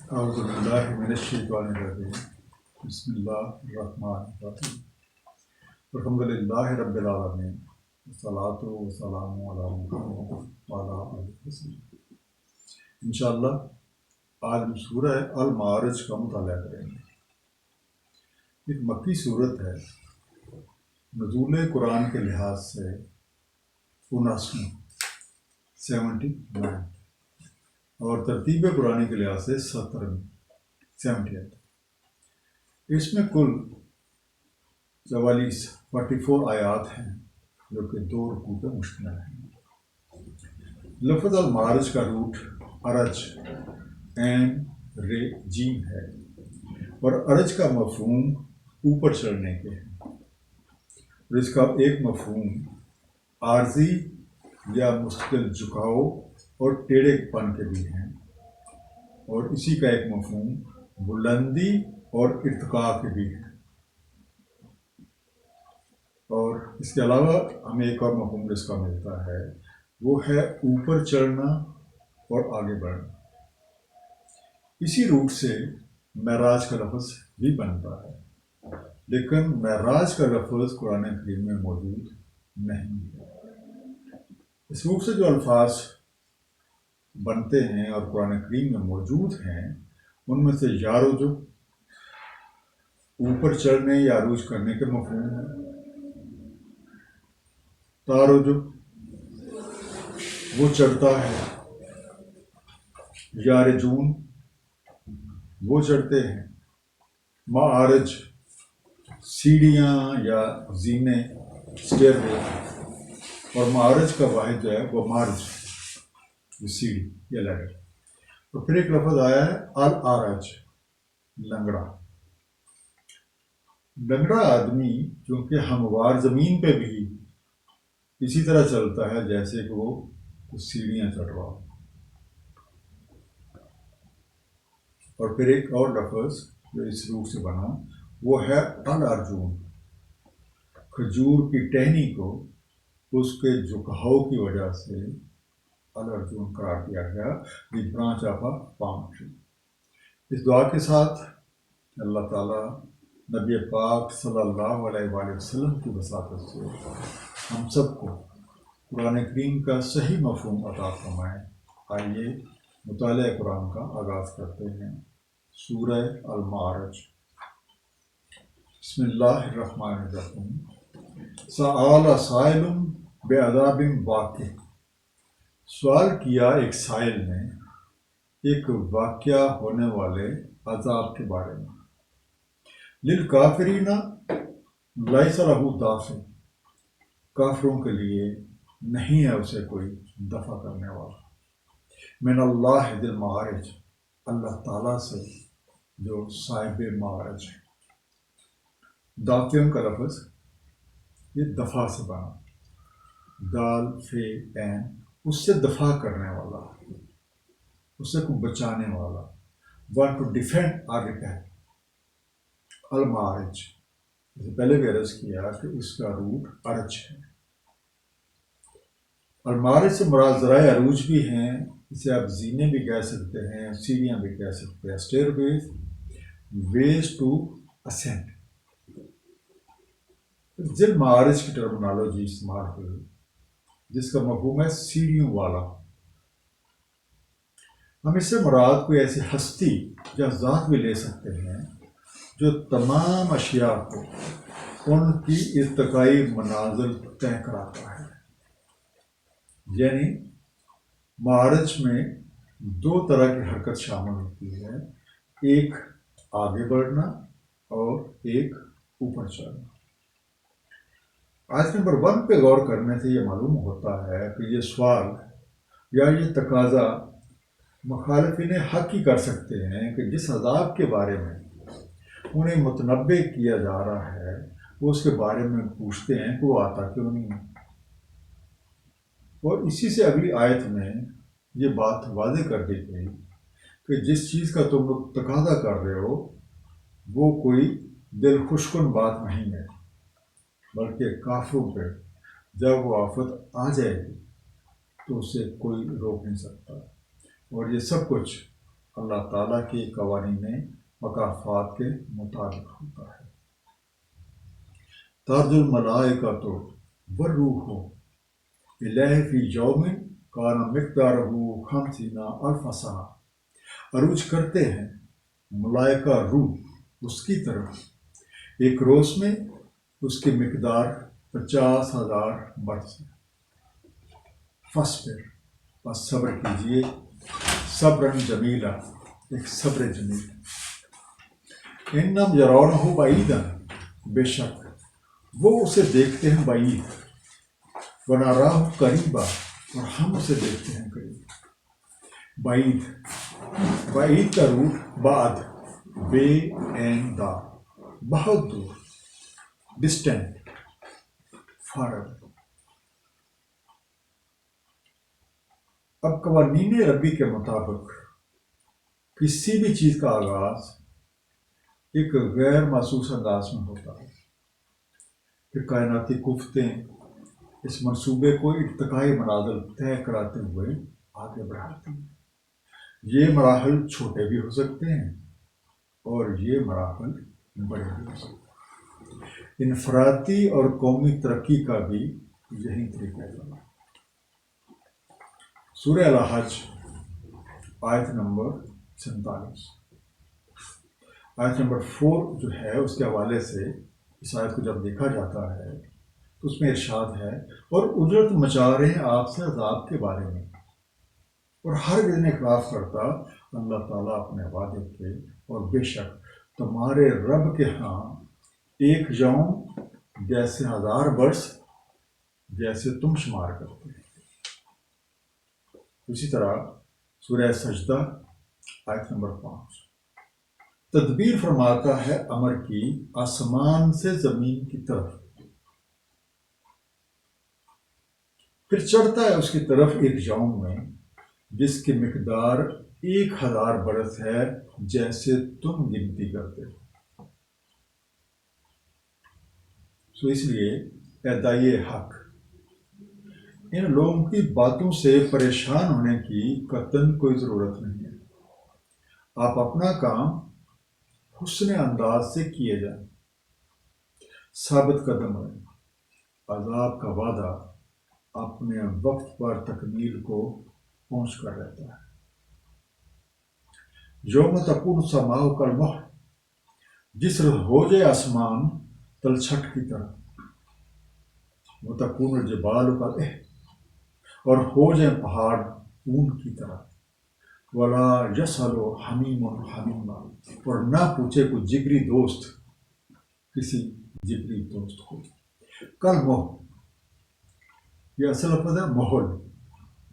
اعوذ باللہ من الشیطان الرجیم بسم اللہ الرحمن الرحیم الحمد للہ رب العالمین والصلاۃ والسلام علی محمد وعلی آلہ وسلم۔ انشاءاللہ آج ہم سورہ المعارج کا مطالعہ کریں گے۔ ایک مکی صورت ہے، نزول قرآن کے لحاظ سے 79 79 اور ترتیب قرآن کے لحاظ سے 78۔ اس میں کل 44 آیات ہیں جو کہ 2 رکوع پہ مشتمل ہیں۔ لفظ المعارج کا روٹ ارج عین ر جیم ہے اور ارج کا مفہوم اوپر چڑھنے کے ہے، اور اس کا ایک مفہوم عارضی یا مستقل جھکاؤ اور ٹیڑھے پن کے بھی ہیں، اور اسی کا ایک مفہوم بلندی اور ارتقاء کے بھی ہیں، اور اس کے علاوہ ہمیں ایک اور مفہوم اس کا ملتا ہے، وہ ہے اوپر چڑھنا اور آگے بڑھنا۔ اسی روٹ سے معراج کا لفظ بھی بنتا ہے، لیکن معراج کا لفظ قرآن کریم میں موجود نہیں ہے۔ اس روٹ سے جو الفاظ بنتے ہیں اور قرآن کریم میں موجود ہیں، ان میں سے یارج اوپر چڑھنے یا عروج کرنے کے مفہوم ہے، تارج وہ چڑھتا ہے، یارجون وہ چڑھتے ہیں، معارج سیڑھیاں یا زینے اسٹیئر وے، اور معارج کا واحد جو ہے وہ مارج سیڑھی یا لیڈر۔ اور پھر ایک لفظ آیا ہے العارج لنگڑا۔ لنگڑا آدمی چونکہ ہموار زمین پہ بھی اسی طرح چلتا ہے جیسے کہ وہ کچھ سیڑھیاں چڑھ رہا ہو۔ اور پھر ایک اور لفظ جو اس روح سے بنا وہ ہے الارجون۔ کھجور کی ٹہنی کو اس کے جھکاؤ کی وجہ سے الارجون قرار دیا گیا، the branch of a palm tree. اس دعا کے ساتھ اللہ تعالیٰ نبی پاک صلی اللہ علیہ وآلہ وسلم کی وساطت سے ہم سب کو قرآن کریم کا صحیح مفہوم عطا فرمائے۔ آئیے مطالعہ قرآن کا آغاز کرتے ہیں۔ سورہ المعارج۔ بسم اللہ الرحمن الرحیم۔ سأل سائل بعذاب واقع۔ سوال کیا ایک سائل نے ایک واقعہ ہونے والے عذاب کے بارے میں۔ للکافرین لیس لہ دافع۔ کافروں کے لیے نہیں ہے اسے کوئی دفع کرنے والا۔ من اللہ ذی المعارج، اللہ تعالیٰ سے جو صاحب معارج ہے۔ دافع کا لفظ یہ دفع سے بنا، دال فے عین، اس سے دفع کرنے والا، اس سے کو بچانے والا، want to defend or repel۔ المعارج جیسے پہلے بھی عرض کیا کہ اس کا روٹ ارج ہے۔ المعارج سے مراد ذرائع عروج بھی ہیں، اسے آپ زینے بھی کہہ سکتے ہیں، سیڑھیاں بھی کہہ سکتے ہیں، stairways, ways to ascend. ذیل معارج کی ٹرمنالوجی استعمال ہوئی جس کا مفہوم ہے سیڑھیوں والا۔ ہم اس سے مراد کوئی ایسی ہستی یا ذات بھی لے سکتے ہیں جو تمام اشیاء کو ان کی ارتقائی منازل طے کراتا ہے۔ یعنی معارج میں 2 طرح کی حرکت شامل ہوتی ہے، ایک آگے بڑھنا اور ایک اوپر چڑھنا۔ آج نمبر 1 پہ غور کرنے سے یہ معلوم ہوتا ہے کہ یہ سوال یا یہ تقاضا مخالفین حق ہی کر سکتے ہیں کہ جس عذاب کے بارے میں انہیں متنبع کیا جا رہا ہے وہ اس کے بارے میں پوچھتے ہیں کہ وہ آتا کیوں نہیں ہے۔ اور اسی سے اگلی آیت میں یہ بات واضح کر دی گئی کہ جس چیز کا تم لوگ تقاضا کر رہے ہو وہ کوئی دل خوشکن بات نہیں ہے، بلکہ کافروں پہ جب وہ آفت آ جائے گی تو اسے کوئی روک نہیں سکتا، اور یہ سب کچھ اللہ تعالیٰ کے قوانین مکافات کے مطابق ہوتا ہے۔ ترج الملائکۃ والروح الیہ فی یوم کان مقدارہ 50 الف سنہ، عروج کرتے ہیں ملائکہ روح اس کی طرف ایک روز میں، اس کی مقدار 50,000 برس ہے۔ فاصبر، بس صبر کیجیے، صبرا جمیلا، ایک صبر جمیل۔ انہم یرونہ بعیدا، بے شک وہ اسے دیکھتے ہیں بعید، ونراہ قریبا، اور ہم اسے دیکھتے ہیں قریب۔ بعید، بعید کا روٹ بعد، بے این دا، بہت دور، ڈسٹینٹ، فار۔ اب قوانین ربی کے مطابق کسی بھی چیز کا آغاز ایک غیر محسوس انداز میں ہوتا ہے، پھر کائناتی قوتیں اس منصوبے کو ارتقائی منازل طے کراتے ہوئے آگے بڑھاتی ہیں۔ یہ مراحل چھوٹے بھی ہو سکتے ہیں اور یہ مراحل بڑے بھی ہو سکتے ہیں۔ انفرادی اور قومی ترقی کا بھی یہی طریقہ ہے۔ سورہ الحج آیت نمبر 47، آیت نمبر 4 جو ہے اس کے حوالے سے اس آیت کو جب دیکھا جاتا ہے تو اس میں ارشاد ہے، اور اجرت مچا رہے ہیں آپ سے عذاب کے بارے میں، اور ہر دن اخلاف کرتا اللہ تعالیٰ اپنے وعدے کے، اور بے شک تمہارے رب کے ہاں ایک یوم جیسے 1000 برس جیسے تم شمار کرتے ہیں۔ اسی طرح سورہ سجدہ آیت نمبر 5، تدبیر فرماتا ہے امر کی آسمان سے زمین کی طرف، پھر چڑھتا ہے اس کی طرف ایک یوم میں جس کی مقدار 1000 برس ہے جیسے تم گنتی کرتے ہو۔ سو اس لیے اے داعی حق، ان لوگوں کی باتوں سے پریشان ہونے کی قطعاً کوئی ضرورت نہیں ہے۔ آپ اپنا کام حسن انداز سے کیے جائیں، ثابت قدم رہیں۔ عذاب کا وعدہ اپنے وقت پر تکمیل کو پہنچ کر رہتا ہے۔ یوم تکون السماء کالمہل، جس روز ہو جائے آسمان تلچھٹ کی طرح، وتکون الجبال کالعہن، اور ہو جائیں پہاڑ اون کی طرح، ولا یسأل حمیم حمیما، اور نہ پوچھے کوئی جگری دوست کسی جگری دوست کو۔ کالمہل، یہ اصل لفظ ہے محل،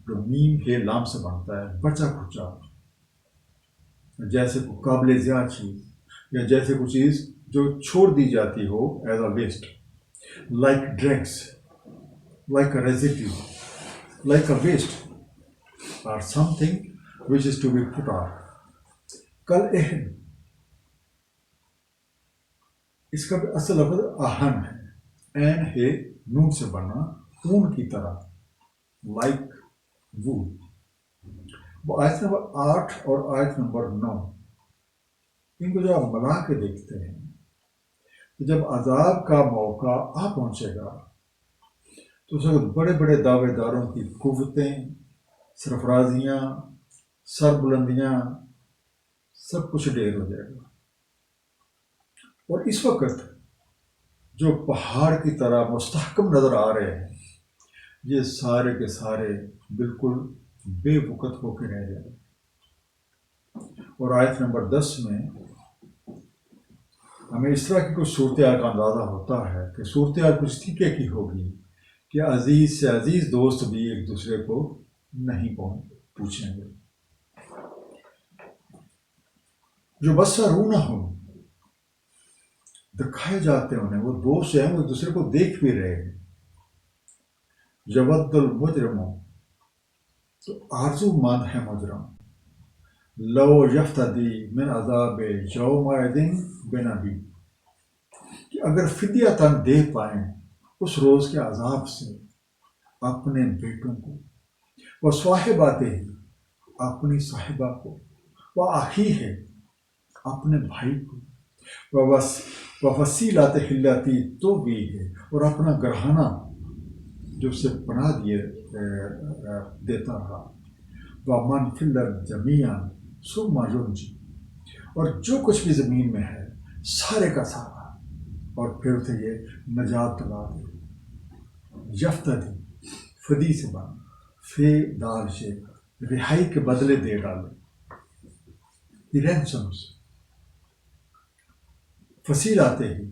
جو میم کے لام سے بنتا ہے، بچا کھچا، جیسے کوئی قابل ذیاع چیز، یا جیسے کوئی چیز جو چھوڑ دی جاتی ہو as a waste, like drugs, like a residue, like a waste or something which is to be put off۔ کل اہن، اس کا بھی اصل لفظ اہن ہے، این ہے نون سے بنا، اون کی طرح، لائک وول۔ وہ آیت نمبر 8 اور آیت نمبر 9، ان کو جب آپ ملا کے دیکھتے ہیں تو جب عذاب کا موقع آ پہنچے گا تو اس وقت بڑے بڑے دعوے داروں کی قوتیں، سرفرازیاں، سر بلندیاں، سب کچھ ڈھیر ہو جائے گا، اور اس وقت جو پہاڑ کی طرح مستحکم نظر آ رہے ہیں یہ سارے کے سارے بالکل بے وقت ہو کے رہ جائیں گے۔ اور آیت نمبر 10 میں ہمیں اس طرح کی کچھ صورتحال کا اندازہ ہوتا ہے کہ صورتحال کچھ طریقے کی ہوگی کہ عزیز سے عزیز دوست بھی ایک دوسرے کو نہیں پوچھیں گے۔ جو بصرونہ ہوں، دکھائے جاتے ہیں انہیں، وہ دوست ہیں، وہ ایک دوسرے کو دیکھ بھی رہے ہیں۔ یود المجرم، تو آرزو مند ہے مجرم، لو یفتدی من عذاب یومئذ بنبی، کہ اگر فدیۃً دے پائیں اس روز کے عذاب سے اپنے بیٹوں کو، وہ صاحباتہ، اپنی صاحبہ کو، وہ آخی ہے اپنے بھائی کو، وسیلات ہلاتی تو بھی ہے، اور اپنا گرہانہ جو اسے پناہ دیتا رہا، وَمَنْ فِي الْأَرْضِ جَمِيعًا ثُمَّ يُنْجِي، اور جو کچھ بھی زمین میں ہے سارے کا سارا، اور پھر اسے یہ نجات دلا دے، یفتدی فدی سے بنا، فی دال سے رہائی کے بدلے دے ڈالے، رینسمس، فصیل آتے ہی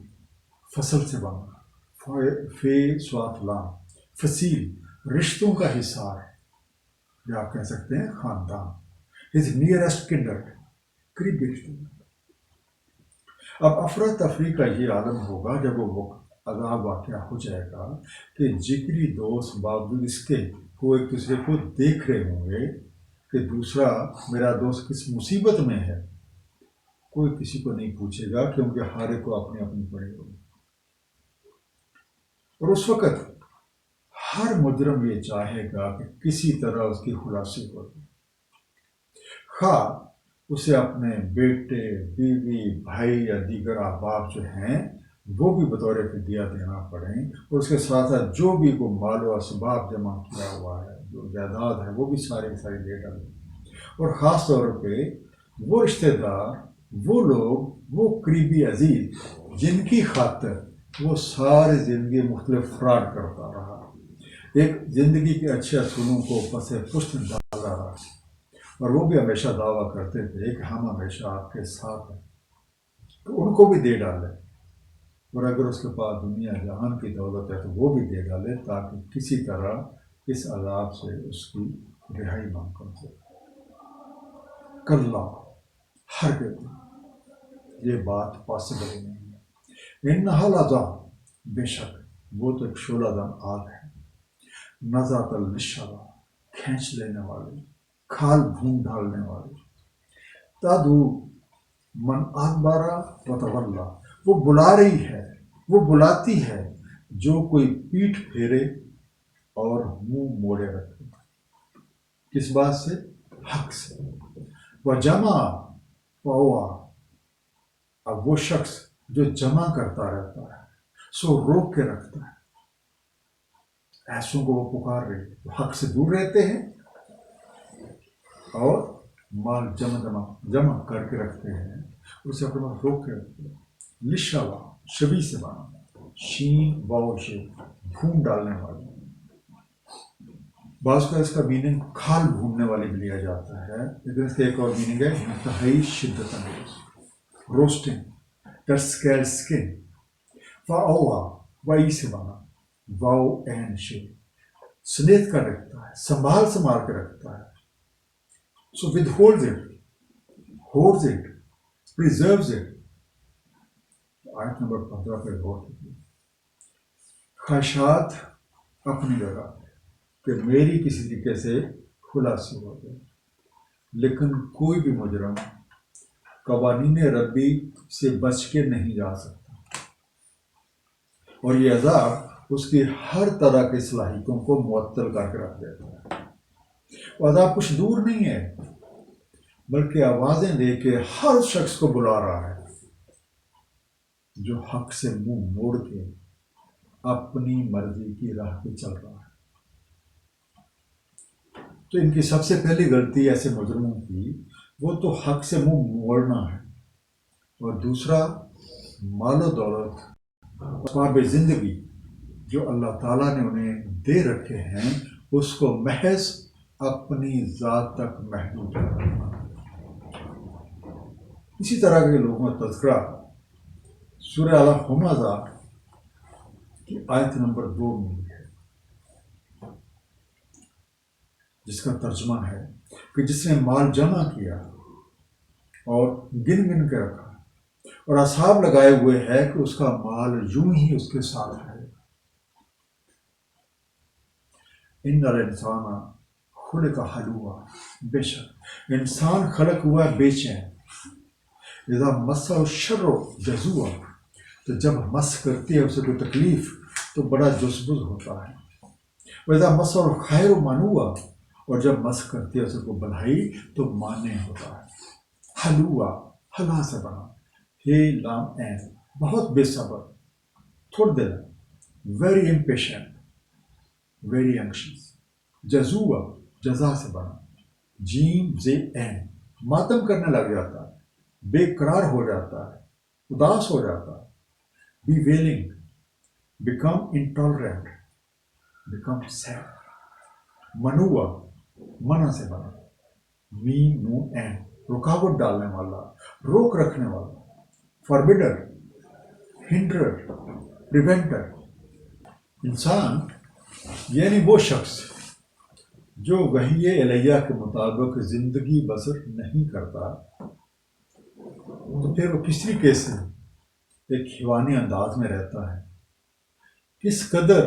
فصل سے بنا، فی سوات لام، فصیل رشتوں کا حصار ہے، یا آپ کہہ سکتے ہیں خاندان، ہز نیئرسٹ کنڈر، قریبی رشتے دار۔ اب افراتفری کا یہ عالم ہوگا جب وہ عذاب واقعہ ہو جائے گا کہ جگری دوست باوجود اس کے وہ ایک دوسرے کو دیکھ رہے ہوں گے کہ دوسرا میرا دوست کس مصیبت میں ہے، کوئی کسی کو نہیں پوچھے گا کیونکہ ہر ایک کو اپنی اپنی پڑے ہوگی۔ اور اس وقت ہر مجرم یہ چاہے گا کہ کسی طرح اس کی خلاصی ہو جائے، خواہ اسے اپنے بیٹے، بیوی، بھائی یا دیگر احباب جو ہیں وہ بھی بطور فدیہ دینا پڑیں، اور اس کے ساتھ ساتھ جو بھی کو مال و اسباب جمع کیا ہوا ہے، جو جائیداد ہے، وہ بھی سارے دے ڈالیں، اور خاص طور پہ وہ رشتہ دار، وہ لوگ، وہ قریبی عزیز جن کی خاطر وہ ساری زندگی مختلف فراڈ کرتا رہا، ایک زندگی کے اچھے اصولوں کو پس پشت ڈالا رہا، اور وہ بھی ہمیشہ دعویٰ کرتے تھے کہ ہم ہمیشہ آپ کے ساتھ ہیں، تو ان کو بھی دے ڈالے، اور اگر اس کے پاس دنیا جہان کی دولت ہے تو وہ بھی دے ڈالے، تاکہ کسی طرح اس عذاب سے اس کی رہائی مانگ کر سکے۔ کلا، ہرگز یہ بات پاسبل نہیں ہے، انہا لظیٰ، بے شک وہ تو ایک شعلہ دان آگ ہے، نزعۃ للشویٰ، کھینچ لینے والی، کھال بھون ڈالنے والی، تدعو من ادبر وتولی، وہ بلا رہی ہے، وہ بلاتی ہے جو کوئی پیٹھ پھیرے اور منہ موڑے رکھے، کس بات سے؟ حق سے، وجمع فاوعی، اب وہ شخص جو جمع کرتا رہتا ہے سو روک کے رکھتا ہے، ایسوں کو وہ پکار رہی ہے جو حق سے دور رہتے ہیں اور مال جمع کر کے رکھتے ہیں، اسے اپنے وقت روک کے رکھتے ہیں۔ لشوا، شبی سے بنا، شین واو شے، بھون ڈالنے والی، بعض کا اس کا میننگ کھال بھوننے والی بھی لیا جاتا ہے، لیکن اس کا ایک اور میننگ ہے انتہائی شدت انگیز، روسٹنگ، ڈٹ اسکیل اسکن، فاوعی، وائی سے بنا، واو این شے، سنیت کر رکھتا ہے، سنبھال کے رکھتا ہے، so withholds it, holds it, preserves it۔ آیت نمبر 15 پہ غور کیجیے، خواہشات اپنی جگہ کہ میری کسی طریقے سے خلاصی ہو جائے، لیکن کوئی بھی مجرم قوانین ربی سے بچ کے نہیں جا سکتا، اور یہ عذاب اس کی ہر طرح کی صلاحیتوں کو معطل کر کے رکھ دیتا ہے۔ وہ عذاب کچھ دور نہیں ہے، بلکہ آوازیں دے کے ہر شخص کو بلا رہا ہے جو حق سے منہ موڑ کے اپنی مرضی کی راہ پہ چل رہا ہے۔ تو ان کی سب سے پہلی غلطی ایسے مجرموں کی، وہ تو حق سے منہ موڑنا ہے، اور دوسرا مال و دولت، اسباب زندگی جو اللہ تعالیٰ نے انہیں دے رکھے ہیں اس کو محض اپنی ذات تک محدود کرنا۔ اسی طرح کے لوگوں کا تذکرہ سورہ الحمزہ کی آیت نمبر 2 میں ہے، جس کا ترجمہ ہے کہ جس نے مال جمع کیا اور گن کے رکھا اور اصحاب لگائے ہوئے ہے کہ اس کا مال یوں ہی اس کے ساتھ رہے گا۔ ان الانسان خلق ہلوعا، بے شک انسان خلق ہوا ہے بے چین، اذا مسہ الشر جزوعا، تو جب مس کرتی ہے اسے کوئی تکلیف تو بڑا جزبز ہوتا ہے، وَإِذَا مَسَّهُ الْخَيْرُ مَنُوعًا، اور جب مس کرتی ہے اسے کوئی بھلائی تو مانے ہوتا ہے۔ حلوا حلا سے بنا، ہے لام این بہت بے صبر، تھوڑ دل، ویری امپیشنٹ، ویری انکشیس، جزوا جزا سے بنا، جیم زے این ماتم کرنے لگ جاتا ہے، بے قرار ہو جاتا ہے، اداس ہو جاتا ہے، be wailing, become intolerant, become sad, منوا منع سے بنا، می نو این رکاوٹ ڈالنے والا، روک رکھنے والا، فاربیڈر، ہنڈرر، پریونٹر۔ انسان یعنی وہ شخص جو وحی الہیہ کے مطابق زندگی بسر نہیں کرتا، تو پھر وہ کس طریقے سے ایک حیوانی انداز میں رہتا ہے، کس قدر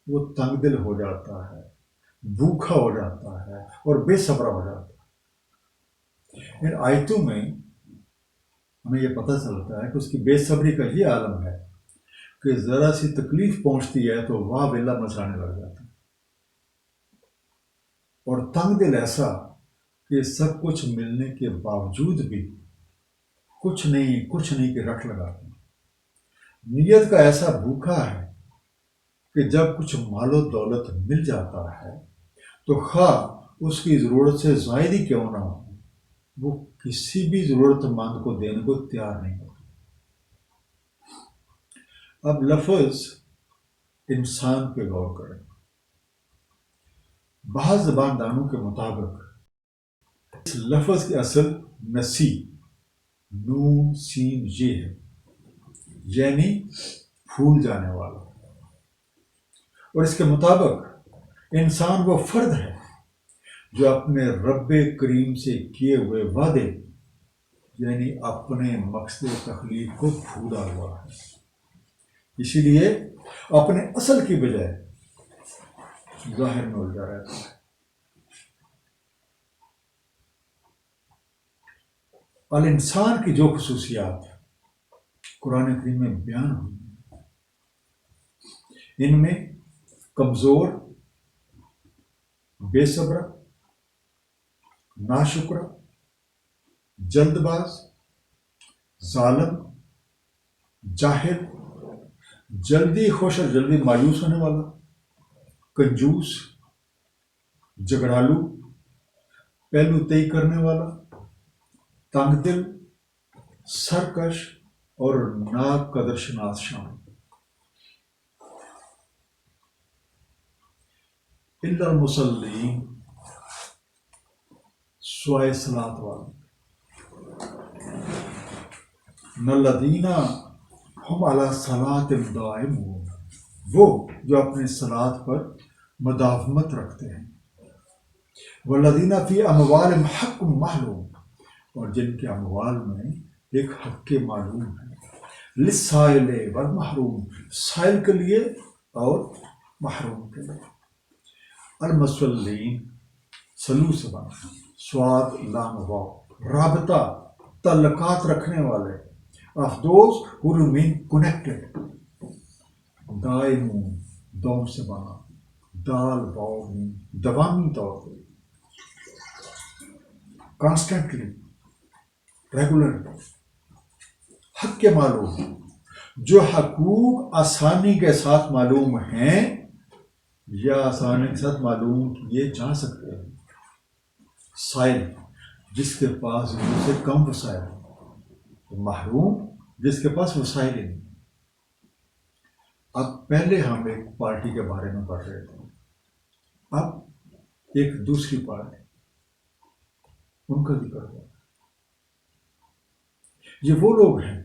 وہ تنگ دل ہو جاتا ہے، بھوکا ہو جاتا ہے اور بے صبر ہو جاتا ہے۔ ان آیتوں میں ہمیں یہ پتہ چلتا ہے کہ اس کی بے صبری کا یہ عالم ہے کہ ذرا سی تکلیف پہنچتی ہے تو واہ ویلا مچانے لگ جاتا ہے، اور تنگ دل ایسا کہ سب کچھ ملنے کے باوجود بھی کچھ نہیں کہ رٹ لگاتے ہیں۔ نیت کا ایسا بھوکا ہے کہ جب کچھ مال و دولت مل جاتا ہے تو خواہ اس کی ضرورت سے زائد ہی کیوں نہ ہو، وہ کسی بھی ضرورت مند کو دینے کو تیار نہیں ہوتا۔ اب لفظ انسان پہ غور کریں۔ بعض زبان دانوں کے مطابق اس لفظ کی اصل نسی نون سین یہ ہے، یعنی پھول جانے والا، اور اس کے مطابق انسان وہ فرد ہے جو اپنے رب کریم سے کیے ہوئے وعدے یعنی اپنے مقصد تخلیق کو بھولا ہوا ہے، اسی لیے اپنے اصل کی بجائے ظاہر میں الجھا رہتا ہے۔ الانسان کی جو خصوصیات قرآن کریم میں بیان ہوئی ہیں، ان میں کمزور، بے صبر، ناشکر، جلد باز، ظالم، جاہل، جلدی خوش اور جلدی مایوس ہونے والا، کنجوس، جھگڑالو، پہلو طے کرنے والا، تنگ دل، سرکش اور ناقدر شناس شامل۔ الا المصلین سوائے صلاۃ والے، الذین ہم علی صلاتہم دائمون، وہ جو اپنے صلاۃ پر مداومت رکھتے ہیں، والذین فی اموالہم حق معلوم، اور جن کے اموال میں ایک حق معلوم ہے، للسائل والمحروم، سائل کے لیے اور محروم کے لیے۔ المصلین سلو سے بنا، سواد لام واو، رابطہ تعلقات رکھنے والے، of those who remain connected، دائمون دوم سے بنا، دال واو میم دوامی طور پر، کانسٹنٹلی، ریگولر، حق کے معلوم، جو حقوق آسانی کے ساتھ معلوم ہیں یا آسانی کے ساتھ معلوم کیے جا سکتے ہیں، سائل جس کے پاس ان سے کم وسائل، محروم جس کے پاس وسائل ہی نہیں۔ اب پہلے ہم ایک پارٹی کے بارے میں پڑھ رہے تھے، اب ایک دوسری پارٹی، ان کا ذکر ہوا۔ یہ وہ لوگ ہیں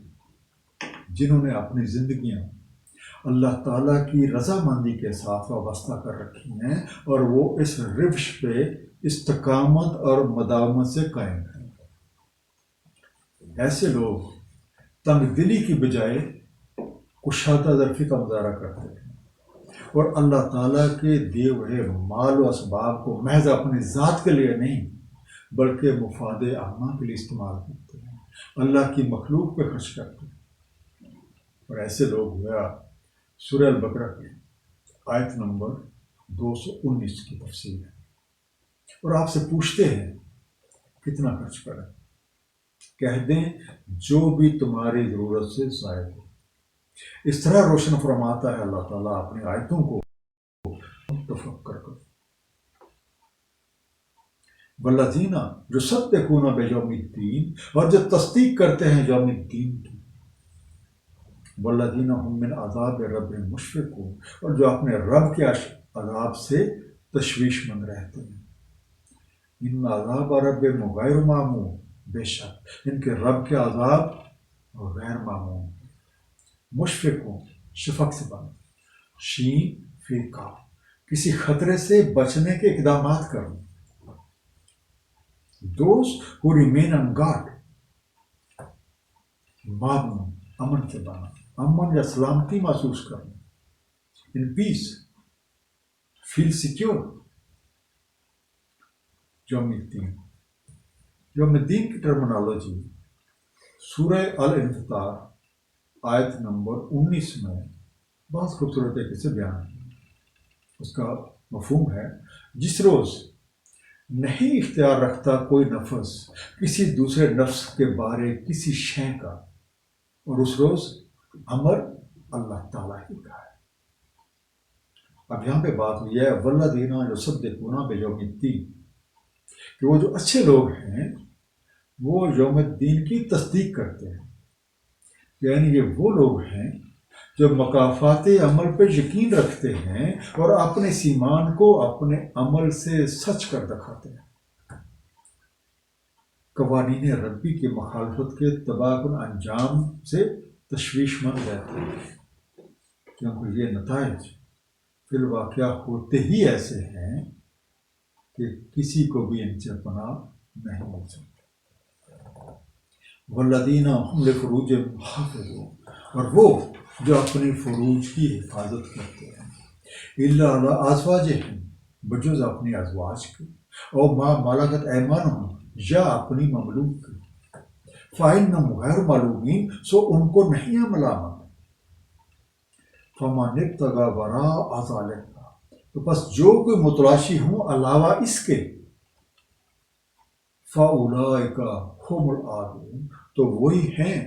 جنہوں نے اپنی زندگیاں اللہ تعالیٰ کی رضامندی کے ساتھ وابستہ کر رکھی ہیں، اور وہ اس روش پہ استقامت اور مداومت سے قائم ہیں۔ ایسے لوگ تنگ دلی کی بجائے کشادہ ظرفی کا مظاہرہ کرتے ہیں، اور اللہ تعالیٰ کے دیے ہوئے مال و اسباب کو محض اپنی ذات کے لیے نہیں بلکہ مفاد عامہ کے لیے استعمال کرتے ہیں، اللہ کی مخلوق پہ خرچ کرتے ہیں۔ اور ایسے لوگ ہوا سورہ البقرہ کی آیت نمبر 219 کی تفسیر ہے، اور آپ سے پوچھتے ہیں کتنا خرچ کریں۔ کہہ دیں جو بھی تمہاری ضرورت سے زائد ہو. اس طرح روشن فرماتا ہے اللہ تعالیٰ اپنی آیتوں کو تفکر کر. والذین یصدقون بیوم الدین، اور جو تصدیق کرتے ہیں یوم الدین کی. والذین هم من عذاب رب مشفقون، اور جو اپنے رب کے عذاب سے تشویش مند رہتے ہیں. ان عذاب رب غیر معمول، بے شک ان کے رب کے عذاب غیر معمول. مشفقون شفق سے بنا، شین فیقا کسی خطرے سے بچنے کے اقدامات کرنا. Those who remain on guard، معمول امن سے بنا، امن یا سلامتی محسوس کرنا. in peace، feel secure. یوم الدین، یوم الدین کی ٹرمنالوجی سورہ الانفطار آیت نمبر 19 میں بہت خوبصورت طریقے سے بیان ہے. اس کا مفہوم ہے جس روز نہیں اختیار رکھتا کوئی نفس کسی دوسرے نفس کے بارے کسی شے کا، اور اس روز امر اللہ تعالیٰ ہی کا ہے. اب یہاں پہ بات ہوئی ہے والذین یصدقون بیوم الدین، کہ وہ جو اچھے لوگ ہیں وہ یوم الدین کی تصدیق کرتے ہیں. یعنی یہ وہ لوگ ہیں جو مکافات عمل پہ یقین رکھتے ہیں اور اپنے اس ایمان کو اپنے عمل سے سچ کر دکھاتے ہیں. قوانین ربی کی مخالفت کے تباہ کن انجام سے تشویش مند رہتے ہیں، کیونکہ یہ نتائج فی الواقعہ ہوتے ہی ایسے ہیں کہ کسی کو بھی ان سے پناہ نہیں مل سکتی. والذین هم لفروجہم حافظون، اور وہ جو اپنی فروج کی حفاظت کرتے ہیں. الا علی ازواجہم، بجز اپنی ازواج کے، اور ما ملکت ایمانہم، یا اپنی مملوک کے. فإنہم غیر ملومین، سو ان کو نہیں ہے ملامت. فمن ابتغی وراء ذلک، تو بس جو کوئی متلاشی ہوں علاوہ اس کے، فاولئک هم العادون، تو وہی ہیں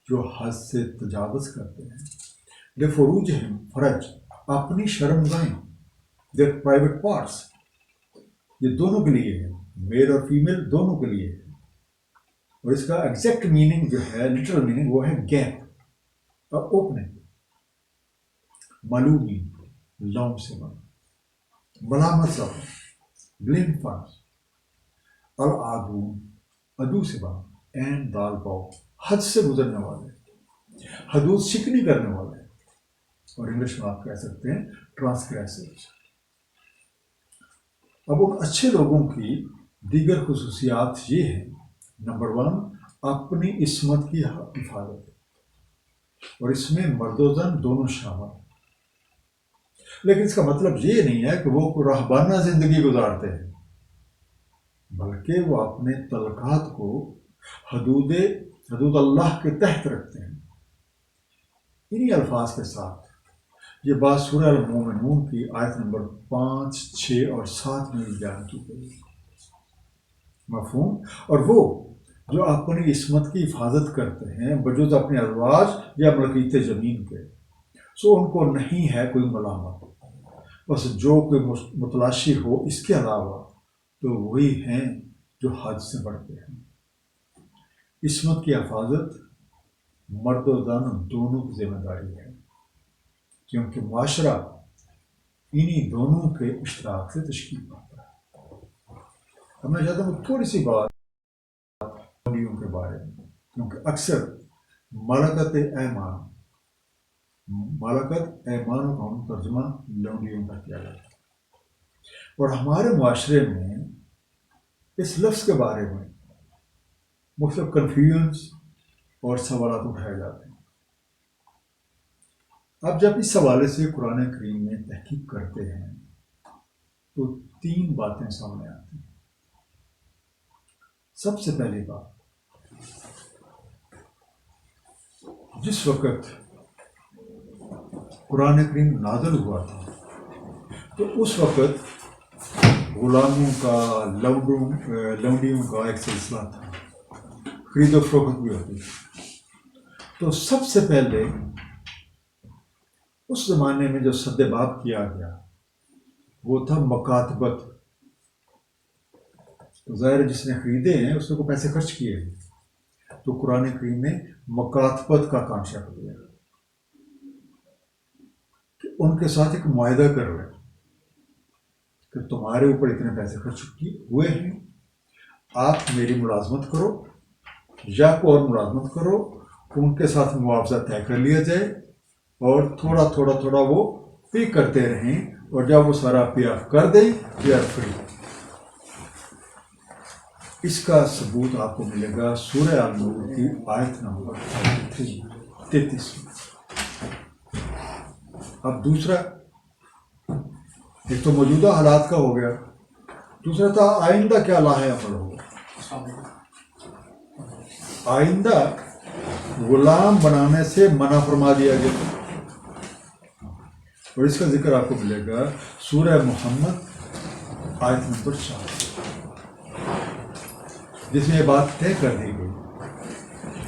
جو حد سے تجاوز کرتے ہیں. لفروجہم، فرج اپنی شرمگاہیں، their private parts، یہ دونوں کے لیے ہے، میل اور فیمیل دونوں کے لیے ہے. اور اس کا ایگزیکٹ میننگ جو ہے، لٹرل میننگ، وہ ہے گیپ اور اوپننگ. ملومی لوم سے بنا، ملامت سے بنا، بلیم فارس. العادون ادو سے بنا، این دال باؤ حد سے گزرنے والے، حدود شکنی کرنے والے، اور انگلش میں آپ کہہ سکتے ہیں ٹرانسگریسرز. اب ان اچھے لوگوں کی دیگر خصوصیات یہ ہیں: نمبر 1، اپنی عصمت کی حفاظت، اور اس میں مرد و زن دونوں شامل ہیں. لیکن اس کا مطلب یہ نہیں ہے کہ وہ راہبانہ زندگی گزارتے ہیں، بلکہ وہ اپنے تعلقات کو حدود اللہ کے تحت رکھتے ہیں. انہی الفاظ کے ساتھ یہ بات سورہ المومنون کی آیت نمبر 5، 6 اور 7 میں بیان کی گئی. مفہوم؟ اور وہ جو اپنی عصمت کی حفاظت کرتے ہیں بجز اپنے ازواج یا ملکیت زمین کے، سو ان کو نہیں ہے کوئی ملامت. بس جو کوئی متلاشی ہو اس کے علاوہ تو وہی ہیں جو حد سے بڑھتے ہیں. عصمت کی حفاظت مرد و زن دونوں کی ذمہ داری ہے، کیونکہ معاشرہ انہی دونوں کے اشتراک سے تشکیل پاتا ہے. اب میں چاہتا ہوں تھوڑی سی بات لونڈیوں کے بارے میں، کیونکہ اکثر ملکت ایمان کا ہم ترجمہ لونڈیوں کا کیا جاتا ہے، اور ہمارے معاشرے میں اس لفظ کے بارے میں مختلف کنفیوژنس اور سوالات اٹھائے جاتے ہیں. اب جب اس حوالے سے قرآن کریم میں تحقیق کرتے ہیں تو 3 باتیں سامنے آتی ہیں. سب سے پہلی بات، جس وقت قرآن کریم نازل ہوا تھا تو اس وقت غلاموں کا، لونڈیوں کا ایک سلسلہ تھا. خرید و فروخت بھی ہوتی تھی. تو سب سے پہلے اس زمانے میں جو سد باب کیا گیا وہ تھا مکاتبت. تو ظاہر جس نے خریدے ہیں اس نے کو پیسے خرچ کیے ہیں. تو قرآن کریم نے مکاتبت کا کانسیپٹ دیا کہ ان کے ساتھ ایک معاہدہ کر لیں کہ تمہارے اوپر اتنے پیسے خرچ ہوئے ہیں، آپ میری ملازمت کرو یا کوئی اور ملازمت کرو، ان کے ساتھ معاوضہ طے کر لیا جائے اور تھوڑا تھوڑا تھوڑا وہ پے کرتے رہیں، اور جب وہ سارا پے آف کر دیں پے آف فری. اس کا ثبوت آپ کو ملے گا سورہ النور کی آیت نمبر 33. اب دوسرا، ایک تو موجودہ حالات کا ہو گیا، دوسرا تھا آئندہ کیا لاہ عمل ہوگا. آئندہ غلام بنانے سے منع فرما دیا گیا، اور اس کا ذکر آپ کو ملے گا سورہ محمد آیت نمبر 4، جس میں یہ بات طے کر دی گئی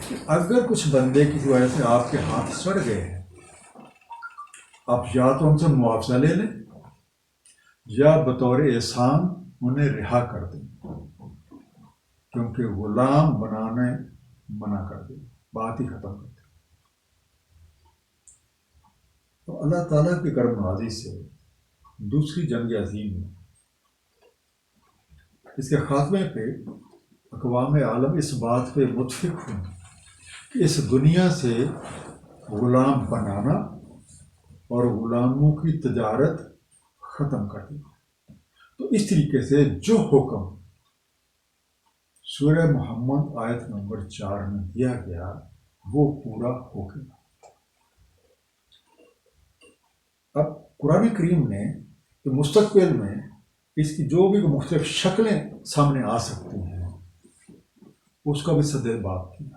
کہ اگر کچھ بندے کسی وجہ سے آپ کے ہاتھ سڑ گئے ہیں، آپ یا تو ان سے معاوضہ لے لیں یا بطور احسان انہیں رہا کر دیں، کیونکہ غلام بنانے منع کر دیں، بات ہی ختم کر دیں. تو اللہ تعالیٰ کی کرم نوازی سے دوسری جنگ عظیم میں اس کے خاتمے پہ اقوام عالم اس بات پہ متفق ہوئے کہ اس دنیا سے غلام بنانا اور غلاموں کی تجارت ختم کر دی. تو اس طریقے سے جو حکم سورہ محمد آیت نمبر 4 میں دیا گیا وہ پورا ہو گیا. اب قرآن کریم نے مستقبل میں اس کی جو بھی مختلف شکلیں سامنے آ سکتی ہیں اس کا بھی سد باب کیا،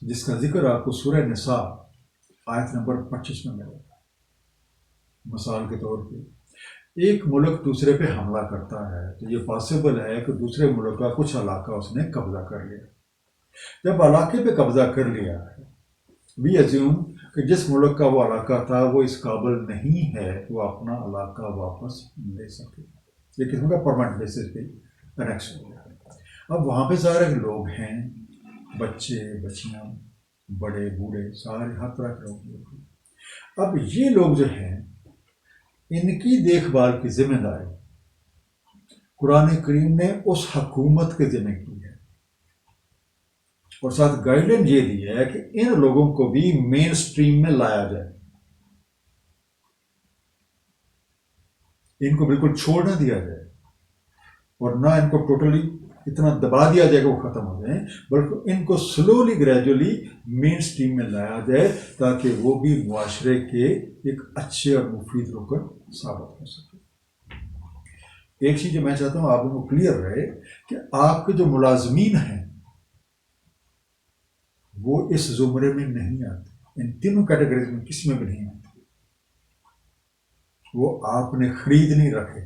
جس کا ذکر آپ کو سورہ نساء آیت نمبر 25 میں ملے گا. مثال کے طور پہ ایک ملک دوسرے پہ حملہ کرتا ہے تو یہ پاسبل ہے کہ دوسرے ملک کا کچھ علاقہ اس نے قبضہ کر لیا. جب علاقے پہ قبضہ کر لیا ہے، وی ایزیوم کہ جس ملک کا وہ علاقہ تھا وہ اس قابل نہیں ہے کہ وہ اپنا علاقہ واپس لے سکے. یہ قسم کا پرماننٹ بیسس پہ انیکس ہو گیا. اب وہاں پہ سارے لوگ ہیں، بچے بچیاں، بڑے بوڑھے، سارے ہر طرح کے لوگ. اب یہ لوگ جو ہیں ان کی دیکھ بھال کی ذمہ داری قرآن کریم نے اس حکومت کے ذمہ کی ہے، اور ساتھ گائیڈ لائن یہ دی ہے کہ ان لوگوں کو بھی مین سٹریم میں لایا جائے، ان کو بالکل چھوڑ نہ دیا جائے، اور نہ ان کو ٹوٹلی اتنا دبا دیا جائے کہ وہ ختم ہو جائیں، بلکہ ان کو سلولی گریجولی مین سٹریم میں لایا جائے تاکہ وہ بھی معاشرے کے ایک اچھے اور مفید رکن ثابت ہو سکے. ایک چیز جو میں چاہتا ہوں آپ کو کلیئر رہے کہ آپ کے جو ملازمین ہیں وہ اس زمرے میں نہیں آتے، ان تینوں کیٹیگریز میں کسی میں بھی نہیں آتے. وہ آپ نے خرید نہیں رکھے،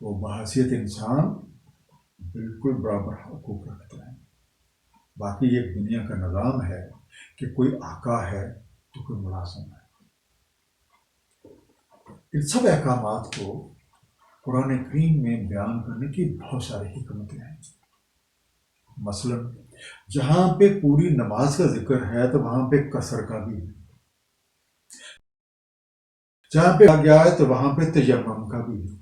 وہ بحیثیت انسان بالکل برابر حقوق رکھتا ہے. باقی یہ دنیا کا نظام ہے کہ کوئی آقا ہے تو کوئی ملازم ہے. ان سب احکامات کو قرآن کریم میں بیان کرنے کی بہت ساری حکمتیں ہیں. مثلا جہاں پہ پوری نماز کا ذکر ہے تو وہاں پہ قصر کا بھی ہے، جہاں پہ آ گیا ہے تو وہاں پہ تیمم کا بھی ہے.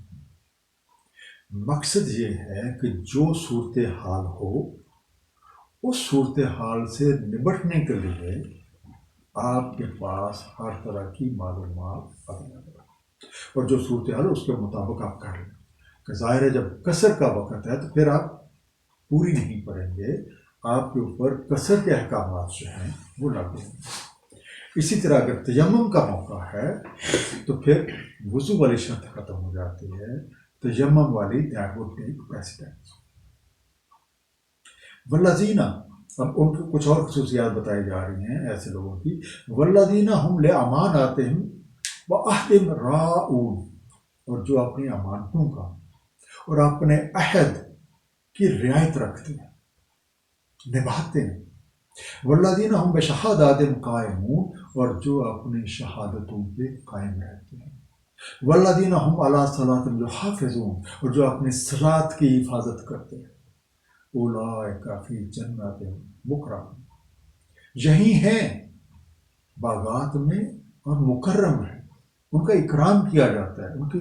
مقصد یہ ہے کہ جو صورتحال ہو اس صورتحال سے نمٹنے کے لیے آپ کے پاس ہر طرح کی معلومات اویلیبل ہے، اور جو صورتحال ہے اس کے مطابق آپ کر لیں. کہ ظاہر ہے جب قصر کا وقت ہے تو پھر آپ پوری نہیں پڑھیں گے، آپ کے اوپر قصر کے احکامات جو ہیں وہ لاگو ہوں گے. اسی طرح اگر تیمم کا موقع ہے تو پھر وضو والی شرط ختم ہو جاتی ہے، تیمم والی دیٹ وڈ ٹیک پریسیڈنس. والذین، اب ان کو کچھ اور خصوصیات بتائی جا رہی ہیں ایسے لوگوں کی. والذین ہم لاماناتہم وعہدہم راعون، اور جو اپنی امانتوں کا اور اپنے عہد کی رعایت رکھتے ہیں، نبھاتے ہیں. والذین ہم بشہاداتہم قائمون، اور جو اپنی شہادتوں پہ قائم رہتے ہیں. والذین ہم علی صلاتہم یحافظون، اور جو اپنی صلاۃ کی حفاظت کرتے ہیں. اولئک فی جنات مکرمون، یہی ہیں باغات میں اور مکرم ہے، ان کا اکرام کیا جاتا ہے، ان کی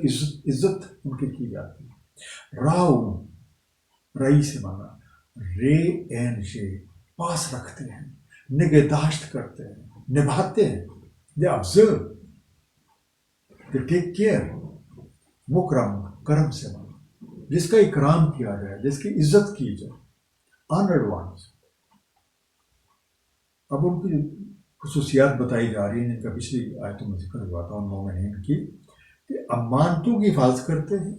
عزت ان کی جاتی ہے. راؤن، رئی سے مانا رے این شے، پاس رکھتے ہیں، نگہداشت کرتے ہیں، نبھاتے ہیں. They observe, they take care. مکرم، کرم سے مانا جس کا اکرام کیا جائے، جس کی عزت کی جائے، آنرڈ وانس. اب ان کی خصوصیات بتائی جا رہی ہیں جن کا پچھلی آیتوں میں ذکر ہوا تھا ان مومنین کی، کہ امانتوں کی حفاظت کرتے ہیں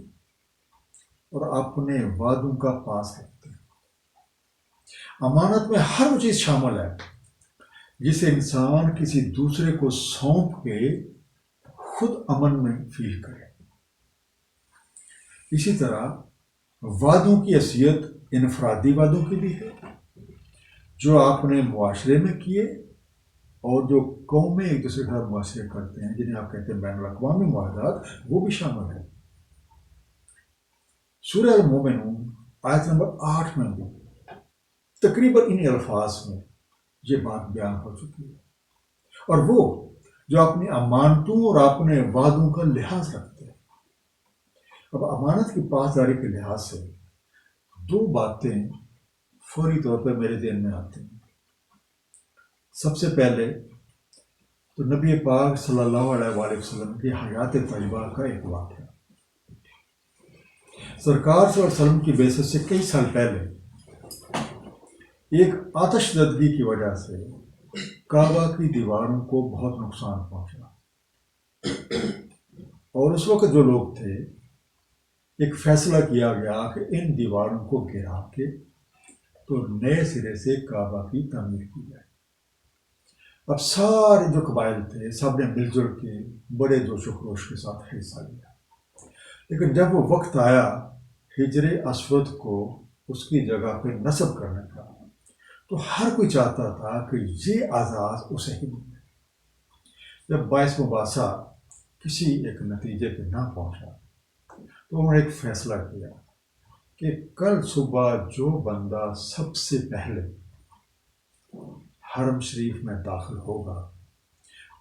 اور اپنے وعدوں کا پاس رکھتے ہیں. امانت میں ہر وہ چیز شامل ہے جسے انسان کسی دوسرے کو سونپ کے خود امن میں فیل کرے. اسی طرح وعدوں کی حیثیت انفرادی وعدوں کی بھی ہے جو آپ نے معاشرے میں کیے، اور جو قومیں ایک دوسرے کے ساتھ معاشرے کرتے ہیں جنہیں آپ کہتے ہیں بین الاقوامی معاہدات، وہ بھی شامل ہے. سورہ المومنون آیت نمبر 8 میں بھی تقریباً انہی الفاظ میں یہ بات بیان ہو چکی ہے. اور وہ جو اپنی امانتوں اور اپنے وعدوں کا لحاظ رکھتے ہیں. اب امانت کی پاسداری کے لحاظ سے دو باتیں فوری طور پہ میرے ذہن میں آتی ہیں. سب سے پہلے تو نبی پاک صلی اللہ علیہ وآلہ وسلم کی حیات طیبہ کا ایک واقعہ. سرکار صلی اللہ علیہ وسلم کی بعثت سے کئی سال پہلے ایک آتش زدگی کی وجہ سے کعبہ کی دیواروں کو بہت نقصان پہنچا، اور اس وقت جو لوگ تھے ایک فیصلہ کیا گیا کہ ان دیواروں کو گرا کے تو نئے سرے سے کعبہ کی تعمیر کی جائے. اب سارے جو قبائل تھے سب نے مل جل کے بڑے جوش و خروش کے ساتھ حصہ لیا. لیکن جب وہ وقت آیا حجر اسود کو اس کی جگہ پہ نصب کرنے کا، تو ہر کوئی چاہتا تھا کہ یہ اعزاز اسے ہی ملے. جب باعث مباحثہ کسی ایک نتیجے پہ نہ پہنچا تو انہوں نے ایک فیصلہ کیا کہ کل صبح جو بندہ سب سے پہلے حرم شریف میں داخل ہوگا،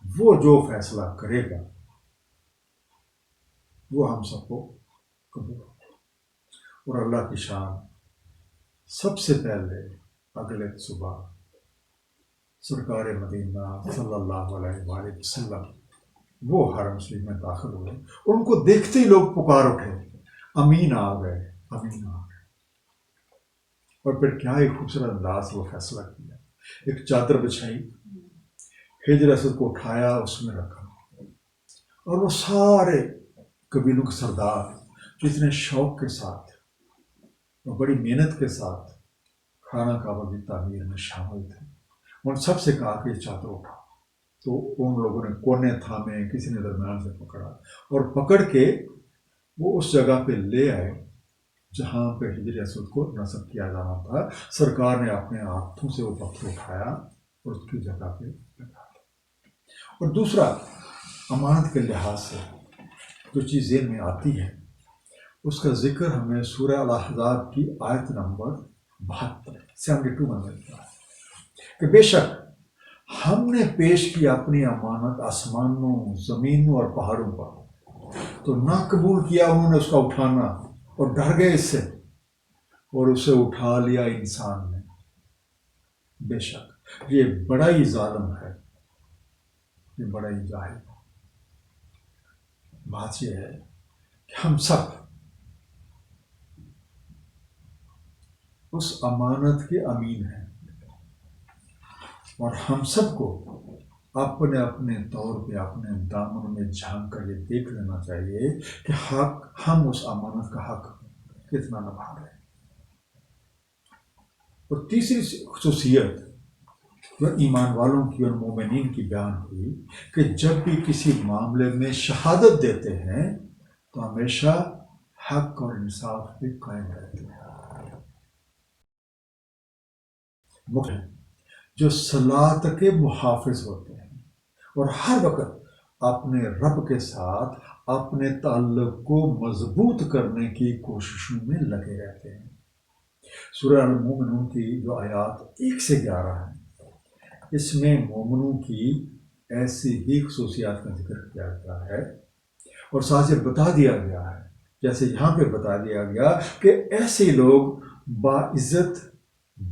وہ جو فیصلہ کرے گا وہ ہم سب کو قبول ہوگا. اور اللہ کی شان، سب سے پہلے اگلے صبح سرکار مدینہ صلی اللہ علیہ وآلہ وسلم وہ حرم شریف میں داخل ہوئے، اور ان کو دیکھتے ہی لوگ پکار اٹھے، امین آ گئے، امین آ گئے. اور پھر کیا ایک خوبصورت انداز وہ فیصلہ کیا. ایک چادر بچھائی، حجر اسود کو اٹھایا، اس میں رکھا، اور وہ سارے قبیلوں کے سردار جو اتنے شوق کے ساتھ اور بڑی محنت کے ساتھ خانہ کعبہ کی تعمیر میں شامل تھے، ان سب سے کہا کہ یہ چادر اٹھا. تو ان لوگوں نے کونے تھامے، کسی نے درمیان سے پکڑا، اور پکڑ کے وہ اس جگہ پہ لے آئے جہاں پہ حجر اسود کو نصب کیا جانا تھا. سرکار نے اپنے ہاتھوں سے وہ پتھر اٹھایا اور اس کی جگہ پہ لگا دیا. اور دوسرا، امانت کے لحاظ سے جو چیز ذہن میں آتی ہے اس کا ذکر ہمیں سورہ الاحزاب کی آیت نمبر 72 میں ملتا ہے کہ بے شک ہم نے پیش کی اپنی امانت آسمانوں، زمینوں اور پہاڑوں پر، تو نہ قبول کیا انہوں نے اس کا اٹھانا، اور ڈر گئے اس سے، اور اسے اٹھا لیا انسان نے. بے شک یہ بڑا ہی ظالم ہے، یہ بڑا ہی جاہل ہے. بات یہ ہے کہ ہم سب اس امانت کے امین ہیں، اور ہم سب کو اپنے اپنے طور پہ اپنے دامن میں جھانک کر یہ دیکھ لینا چاہیے کہ ہم اس امانت کا حق کتنا نبھا رہے ہیں. اور تیسری خصوصیت جو ایمان والوں کی اور مومنین کی بیان ہوئی کہ جب بھی کسی معاملے میں شہادت دیتے ہیں تو ہمیشہ حق اور انصاف پہ قائم رہتے ہیں. مخ- جو صلات کے محافظ ہوتے ہیں اور ہر وقت اپنے رب کے ساتھ اپنے تعلق کو مضبوط کرنے کی کوششوں میں لگے رہتے ہیں۔ سورہ المومنون کی جو آیات 1 سے 11 ہے، اس میں مومنوں کی ایسی ہی خصوصیات کا ذکر کیا گیا ہے اور ساتھ یہ بتا دیا گیا ہے، جیسے یہاں پہ بتا دیا گیا کہ ایسے لوگ باعزت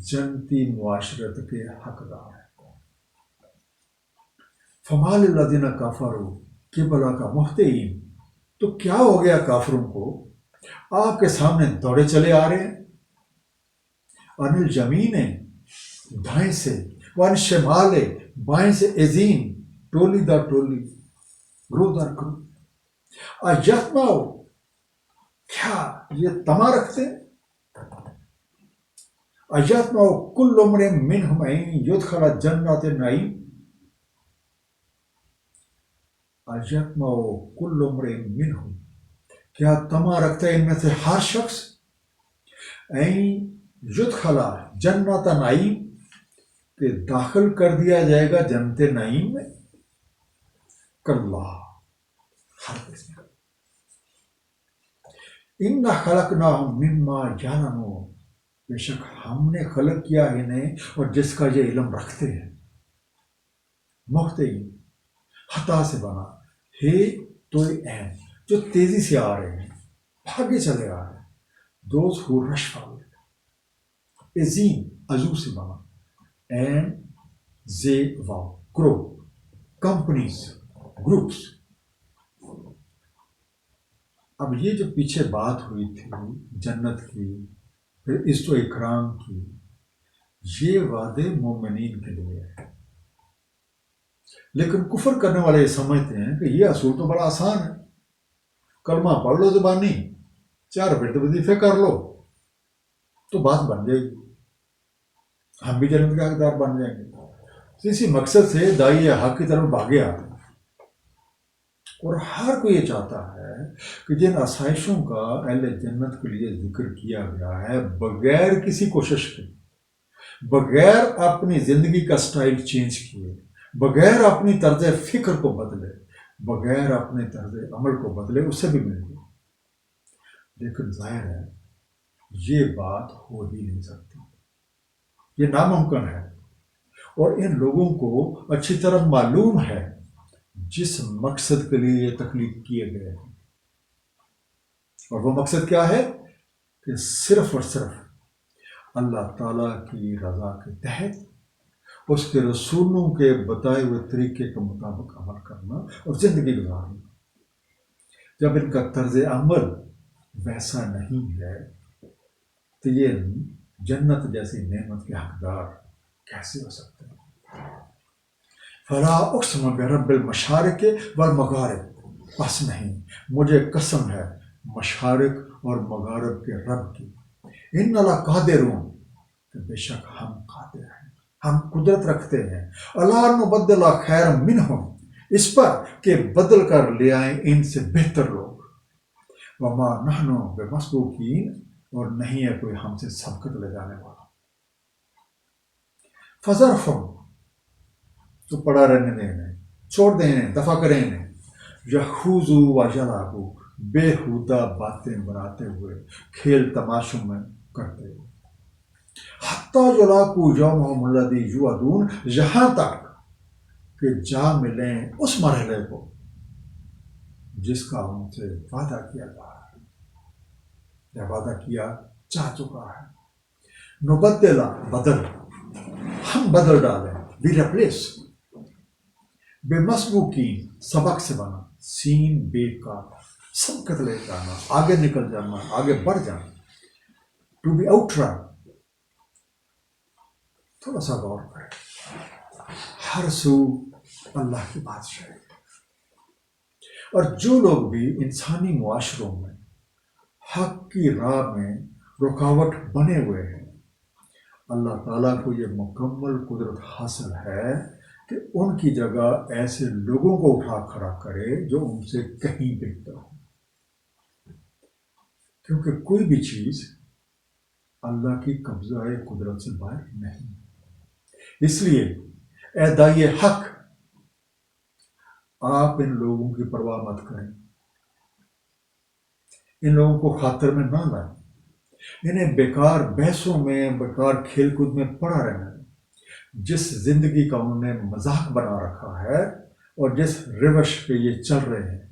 جنتی معاشرت کے حقدار ہیں۔ فمال الذین کفروا قبلک مہطعین، تو کیا ہو گیا کافروں کو؟ آپ کے سامنے دوڑے چلے آ رہے ہیں، ان الجمین، دائیں سے، وان شمال، بائیں سے، عظیم، ٹولی در ٹولی، گروہ در گروہ، اجتماؤ، کیا یہ تما رکھتے ہیں؟ اجتماؤ کل امرئ منہم ان یدخل جنات النعیم، اجتماؤ کل امرئ منہم، کیا تما رکھتا ہے ان میں سے ہر شخص این یدخل جنات نعیم، کہ داخل کر دیا جائے گا جنت نعیم میں؟ کلا، ہرگز نہیں۔ انا خلقناہم مما یعلمون، بے شک ہم نے خلق کیا انہیں اور جس کا یہ علم رکھتے ہیں۔ مہطعین، حتا سے بنا، ہے تو این، جو تیزی سے آ رہے ہیں، بھاگے چلے آ رہے ہیں۔ دوز ہو رش فارورڈ، عظیم، عزو سے بنا، این زے واو، گرو، کمپنیز، گروپس۔ اب یہ جو پیچھے بات ہوئی تھی جنت کی، پھر عزت و اکرام کی، یہ وعدے مومنین کے لیے ہے، لیکن کفر کرنے والے یہ سمجھتے ہیں کہ یہ اصول تو بڑا آسان ہے، کلمہ پڑھ لو زبانی، 4 بیت وظیفے کر لو تو بات بن جائے گی، ہم بھی جنت کے حقدار بن جائیں گے۔ اسی مقصد سے داعی حق کی طرف بھاگے آتے ہیں، اور ہر کوئی یہ چاہتا ہے کہ جن آسائشوں کا اہل جنت کے لیے ذکر کیا گیا ہے، بغیر کسی کوشش کے، بغیر اپنی زندگی کا سٹائل چینج کیے، بغیر اپنی طرز فکر کو بدلے، بغیر اپنے طرز عمل کو بدلے، اس سے بھی مل گئی۔ لیکن ظاہر ہے یہ بات ہو ہی نہیں سکتی، یہ ناممکن ہے، اور ان لوگوں کو اچھی طرح معلوم ہے جس مقصد کے لیے یہ تخلیق کیے گئے ہیں، اور وہ مقصد کیا ہے کہ صرف اور صرف اللہ تعالیٰ کی رضا کے تحت اس کے رسولوں کے بتائے ہوئے طریقے کے مطابق عمل کرنا اور زندگی گزارنا۔ جب ان کا طرز عمل ویسا نہیں ہے تو یہ جنت جیسی نعمت کے حقدار کیسے ہو سکتے ہیں؟ فلا اقسم برب المشارق والمغارب، بس نہیں، مجھے قسم ہے مشارق اور مغارب کے رب کی، ان لقادرون، کہ بے شک ہم قادر ہیں، ہم قدرت رکھتے ہیں، الا نبدل خیر منہم، اس پر کہ بدل کر لے آئیں ان سے بہتر لوگ، وما نحن بمسبوقین، اور نہیں ہے کوئی ہم سے سبقت لے جانے والا۔ فذرہم، تو پڑا رہنے دیں انہیں، چھوڑ دیں انہیں، دفع کریں انہیں، یخوضوا ویلعبوا، بےہودہ باتیں بناتے ہوئے، کھیل تماشوں میں کرتے ہوئے، حتیٰ یلاقوا یومہم الذی یوعدون، یہاں تک کہ جا ملیں اس مرحلے کو جس کا ان سے وعدہ کیا گیا ہے، یا وعدہ کیا جا چکا ہے۔ نبدلا، بدل، ہم بدل ڈالیں، بھی ریپلیس، بے مسبوقین، سبق سے بنا، سین بے کا، سبقت لے جانا، آگے نکل جانا، آگے بڑھ جانا، ٹو بی آؤٹ رن۔ تھوڑا سا غور کریں، ہر سو اللہ کی بادشاہی، اور جو لوگ بھی انسانی معاشروں میں حق کی راہ میں رکاوٹ بنے ہوئے ہیں، اللہ تعالیٰ کو یہ مکمل قدرت حاصل ہے کہ ان کی جگہ ایسے لوگوں کو اٹھا کھڑا کرے جو ان سے کہیں بہتر ہو، کیونکہ کوئی بھی چیز اللہ کی قبضہ قدرت سے باہر نہیں۔ اس لیے اے دائی حق، آپ ان لوگوں کی پرواہ مت کریں، ان لوگوں کو خاطر میں نہ لائیں، انہیں بیکار بحثوں میں، بیکار کھیل کود میں پڑا رہنا ہے۔ جس زندگی کا انہوں نے مذاق بنا رکھا ہے اور جس روش پہ یہ چل رہے ہیں،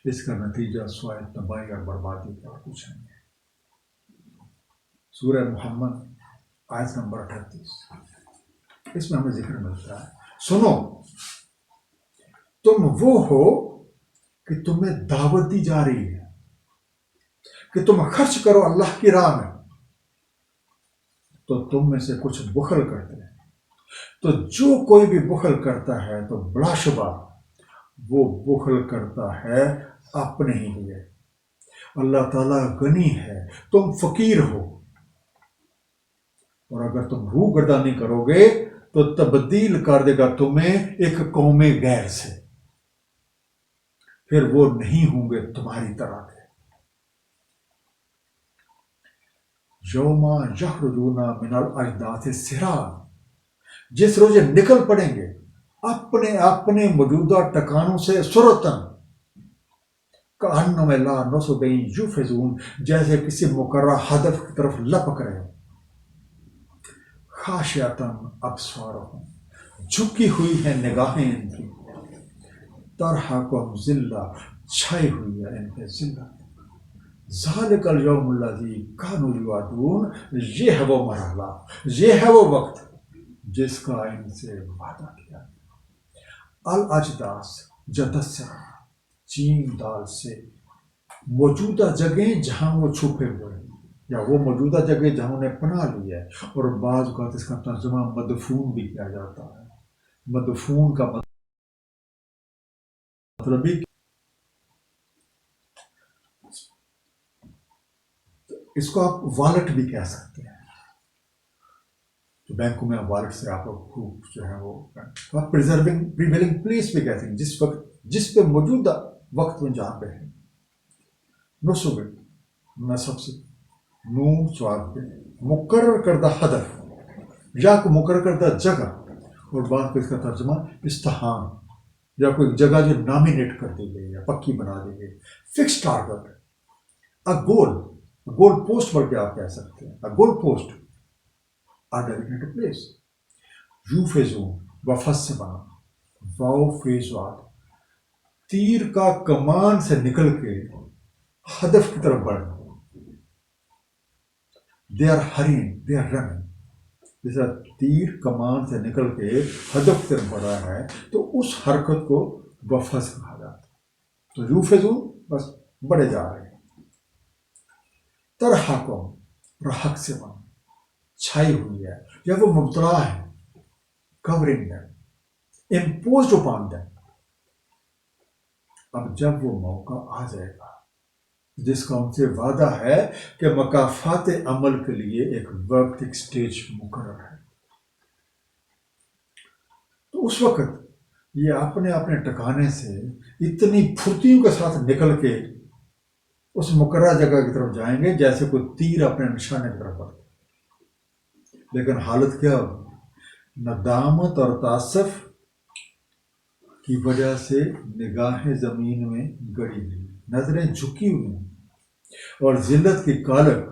اس کا نتیجہ سوائے تباہی اور بربادی کا اور کچھ نہیں ہے۔ سورہ محمد آیت نمبر 38، اس میں ہمیں ذکر ملتا ہے، سنو تم وہ ہو کہ تمہیں دعوت دی جا رہی ہے کہ تم خرچ کرو اللہ کی راہ میں، تو تم میں سے کچھ بخل کرتے ہیں۔ تو جو کوئی بھی بخل کرتا ہے تو بلا شبہ وہ بخل کرتا ہے اپنے ہی لیے۔ اللہ تعالیٰ غنی ہے، تم فقیر ہو، اور اگر تم روح گردانی کرو گے تو تبدیل کر دے گا تمہیں ایک قوم غیر سے، پھر وہ نہیں ہوں گے تمہاری طرح کے۔ یوم یخرجون من الاجداث سراعا، جس روز یہ نکل پڑیں گے اپنے اپنے موجودہ ٹکانوں سے سرعتاً، کأنہم لا نصب یوفضون، جیسے کسی مقررہ ہدف کی طرف لپک رہے ہو۔ خاشعتاً ابصارہم، جھکی ہوئی ہیں نگاہیں ان کی، ترہقہم ذلہ، چھائی ہوئی ہے ان پہ ذلت۔ ذالک الیوم الذی کانوا یوعدون، یہ ہے وہ مرحلہ، یہ ہے وہ وقت جس کا ان سے وعدہ کیا۔ الاجداث جدت سے چین دال سے، موجودہ جگہیں جہاں وہ چھپے ہوئے ہیں، یا وہ موجودہ جگہ جہاں انہیں پناہ لی ہے، اور بعض اوقات اس کا ترجمہ مدفون بھی کیا جاتا ہے۔ مدفون کا مطلب بھی، اس کو آپ والٹ بھی کہہ سکتے ہیں، تو بینکوں میں والٹ سے آپ لوگ خوب جو ہے وہ آپ پریویلنگ پلیس بھی کہتے ہیں، جس وقت جس پہ موجودہ وقت میں جہاں پہ ہے۔ نصب، نصب سے نون سواد پہ مقرر کردہ ہدف یا کو مقرر کردہ جگہ، اور بعد پہ اس کا ترجمہ استحام، یا کوئی جگہ جو نامینیٹ کر دی گئی یا پکی بنا دی گئی، فکس ٹارگٹ، گول پوسٹ پر کیا آپ کہہ سکتے ہیں، گول پوسٹ ڈیزگنیٹڈ پلیس۔ یوفضون، وفظ سے بنا، واو فیضوات، تیر کا کمان سے نکل کے ہدف کی طرف بڑھنا۔ They are hurrying, they are running, جیسا تیر کمان سے نکل کے ہدف کی طرف بڑھا ہے تو اس حرکت کو وفظ کہا جاتا ہے۔ تو یوفضون، بس بڑھے جا رہے ہیں۔ ترہقہم، رحق سے بنا، چھائی ہوئی ہے، یا وہ مبتلا ہے، کورنگ ہے، امپوزڈ اپان them۔ اب جب وہ موقع آ جائے گا جس کا ان سے وعدہ ہے کہ مکافات عمل کے لیے ایک وقت، ایک سٹیج مقرر ہے، تو اس وقت یہ اپنے اپنے ٹکانے سے اتنی پھرتیوں کے ساتھ نکل کے اس مقررہ جگہ کی طرف جائیں گے جیسے کوئی تیر اپنے نشانے کی طرف بڑھتا۔ لیکن حالت کیا ہوگی؟ ندامت اور تاسف کی وجہ سے نگاہیں زمین میں گڑی ہوئی، نظریں جھکی ہوئی ہیں، اور ذلت کی کالک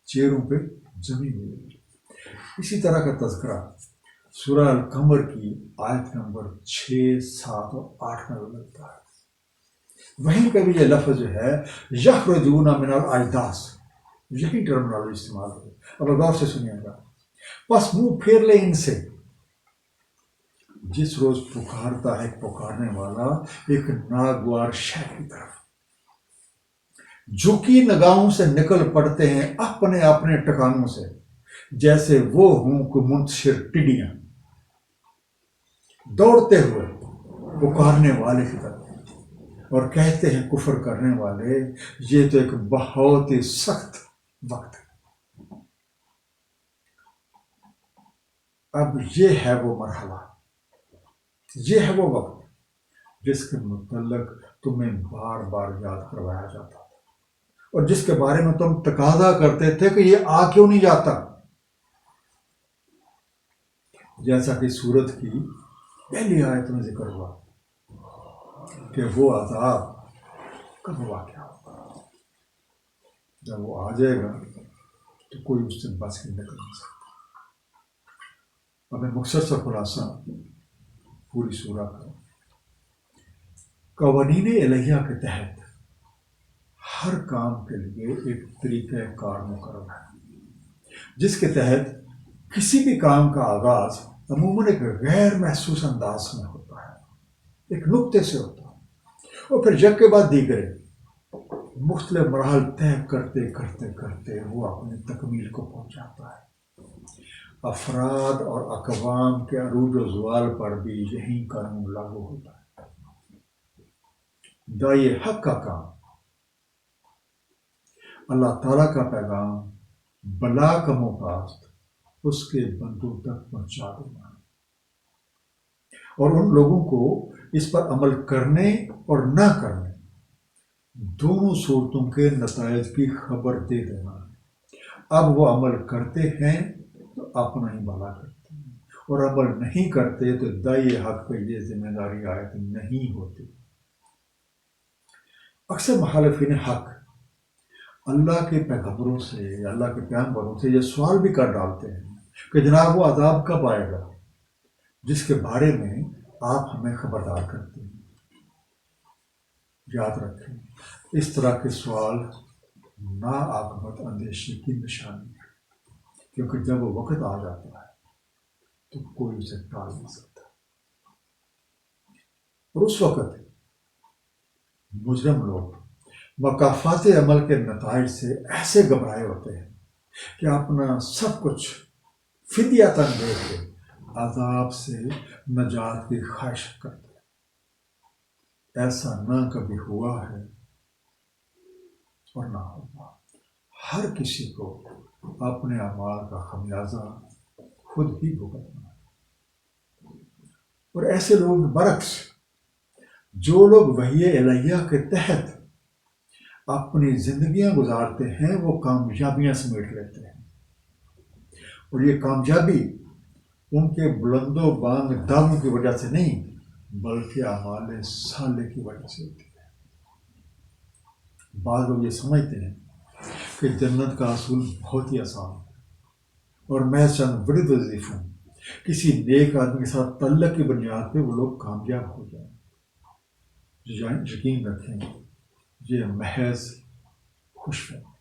چہروں پہ جمی ہوئی ہے۔ اسی طرح کا تذکرہ سورہ القمر کی آیت نمبر 6، 7 اور 8 میں ملتا ہے۔ وہیں پہ بھی یہ لفظ جو ہے یخرجون من الاجداث، یہی ٹرمنالوجی استعمال ہوئی۔ اب غور سے سنیے گا، پس منہ پھیر لے ان سے، جس روز پکارتا ہے پکارنے والا ایک ناگوار شہر کی طرف، جھکی نگاہوں سے نکل پڑتے ہیں اپنے اپنے ٹکانوں سے، جیسے وہ ہوں کہ منتشر ٹڈیاں دوڑتے ہوئے پکارنے والے کی طرف، اور کہتے ہیں کفر کرنے والے یہ تو ایک بہت ہی سخت وقت ہے۔ اب یہ ہے وہ مرحلہ، یہ ہے وہ وقت جس کے متعلق تمہیں بار بار یاد کروایا جاتا تھا، اور جس کے بارے میں تم تقاضا کرتے تھے کہ یہ آ کیوں نہیں جاتا۔ جیسا کہ سورت کی پہلی آیت میں ذکر ہوا کہ وہ عذاب کب واقع ہوگا، جب وہ آ جائے گا تو کوئی اس سے بچ کے نکل نہیں سکتا۔ اب میں مختصر خلاصہ پوری سورہ کا، قوانین الہیہ کے تحت ہر کام کے لیے ایک طریقہ کار مقرر ہے، جس کے تحت کسی بھی کام کا آغاز عموماً ایک غیر محسوس انداز میں ہوتا ہے، ایک نقطے سے ہوتا ہے، اور پھر یک کے بعد دیگرے مختلف مراحل طے کرتے کرتے کرتے وہ اپنی تکمیل کو پہنچ جاتا ہے۔ افراد اور اقوام کے عروج و زوال پر بھی یہی قانون لاگو ہوتا ہے۔ داعی حق کا کام اللہ تعالیٰ کا پیغام بلا کم و کاست اس کے بندوں تک پہنچا دینا، اور ان لوگوں کو اس پر عمل کرنے اور نہ کرنے دونوں صورتوں کے نتائج کی خبر دے دینا۔ اب وہ عمل کرتے ہیں تو اپنا ہی بھلا کرتے ہیں، اور عمل نہیں کرتے تو داعی حق پہ یہ ذمہ داری عائد نہیں ہوتی۔ اکثر مخالفین حق اللہ کے پیغمبروں سے یا اللہ کے پیغمبروں سے یہ سوال بھی کر ڈالتے ہیں کہ جناب وہ عذاب کب آئے گا جس کے بارے میں آپ ہمیں خبردار کرتے ہیں۔ یاد رکھیں، اس طرح کے سوال ناعاقبت اندیشی کی نشانی ہے، کیونکہ جب وہ وقت آ جاتا ہے تو کوئی اسے ٹال نہیں سکتا، اور اس وقت مجرم لوگ مکافات عمل کے نتائج سے ایسے گھبرائے ہوتے ہیں کہ اپنا سب کچھ فدیۃً دے کے عذاب سے نجات کی خواہش کرتے ہیں۔ ایسا نہ کبھی ہوا ہے اور نہ ہوگا۔ ہر کسی کو اپنے اعمال کا خمیازہ خود ہی بھگتنا ہے، اور ایسے لوگ برعکس جو لوگ وحی الہیہ کے تحت اپنی زندگیاں گزارتے ہیں وہ کامیابیاں سمیٹ لیتے ہیں، اور یہ کامیابی ان کے بلند و بانگ دعووں کی وجہ سے نہیں بلکہ اعمال صالح کی وجہ سے ہوتی ہے۔ بعض لوگ یہ سمجھتے ہیں کہ جنت کا حصول بہت ہی آسان ہے، اور محض چند بڑے وظیفوں کسی نیک آدمی کے ساتھ تعلق کی بنیاد پہ وہ لوگ کامیاب ہو جائیں۔ یقین رکھیں یہ محض خوش فہمی،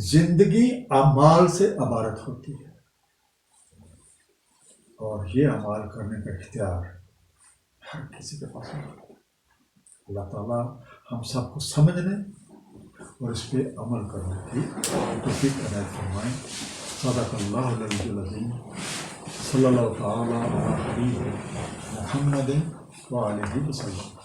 زندگی اعمال سے عبارت ہوتی ہے، اور یہ اعمال کرنے کا اختیار ہر کسی کے پاس نہیں ہوتا۔ اللہ تعالیٰ ہم سب کو سمجھنے اور اس پہ عمل کرنے کی توفیق عنایت فرمائیں۔ صدق اللہ العلی العظیم، صلی اللہ تعالیٰ علی حبیب محمد وآلہ وسلم۔